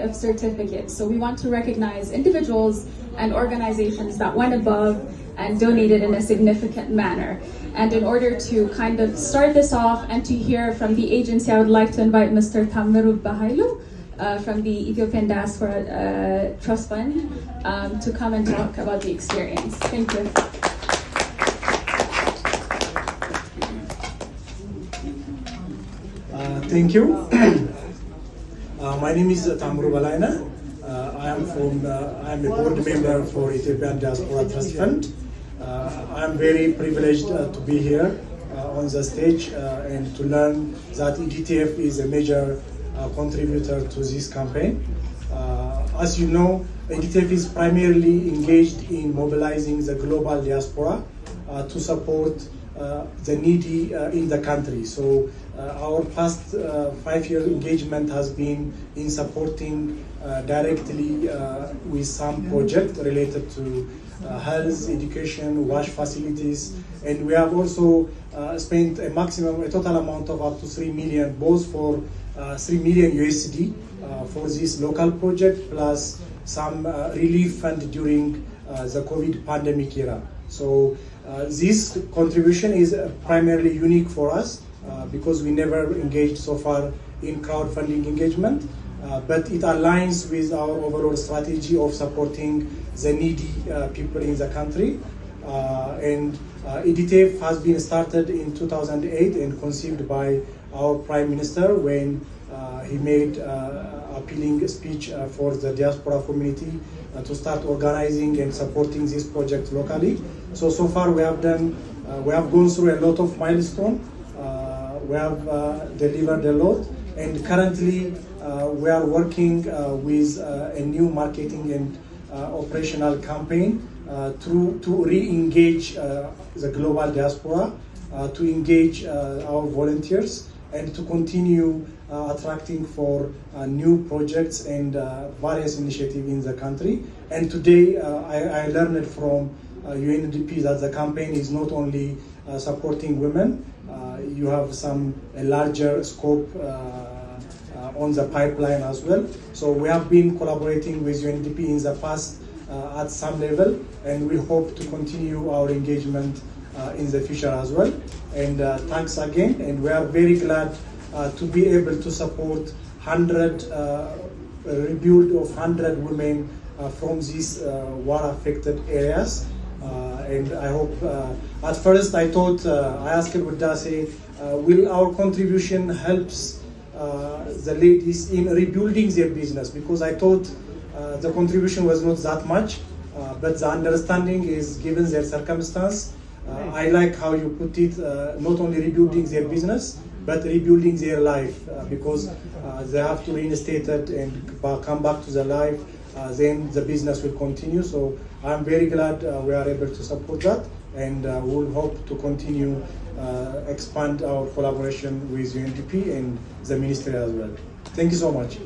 of certificates. So we want to recognize individuals and organizations that went above and donated in a significant manner. And in order to kind of start this off and to hear from the agency, I would like to invite Mr. Tamirul Bahailu from the Ethiopian Diaspora Trust Fund to come and talk about the experience. Thank you. Thank you. My name is Tamirul Bahailu. I am a board member for Ethiopian Diaspora Trust Fund. I am very privileged to be here on the stage and to learn that EDTF is a major contributor to this campaign. As you know, EDTF is primarily engaged in mobilizing the global diaspora to support the needy in the country. So our past 5-year engagement has been in supporting directly with some project related to health, education, wash facilities, and we have also spent a total amount of up to 3 million, both for 3 million USD for this local project, plus some relief fund during the COVID pandemic era. So this contribution is primarily unique for us because we never engaged so far in crowdfunding engagement, but it aligns with our overall strategy of supporting the needy people in the country. And EDTF has been started in 2008 and conceived by our Prime Minister when he made appealing speech for the diaspora community to start organizing and supporting this project locally. So far we have gone through a lot of milestones. We have delivered a lot, and currently we are working with a new marketing and operational campaign to re-engage the global diaspora, to engage our volunteers, and to continue attracting for new projects and various initiatives in the country. And today I learned from UNDP that the campaign is not only supporting women, you have a larger scope on the pipeline as well. So we have been collaborating with UNDP in the past at some level, and we hope to continue our engagement in the future as well. And thanks again, and we are very glad to be able to support rebuild of 100 women from these war-affected areas. And I hope, at first I thought, I asked Udase, will our contribution helps the ladies in rebuilding their business? Because I thought the contribution was not that much, but the understanding is given their circumstance. I like how you put it, not only rebuilding their business, but rebuilding their life, because they have to reinstate it and come back to their life, then the business will continue. So I'm very glad we are able to support that, and we'll hope to continue expand our collaboration with UNDP and the ministry as well. Thank you so much.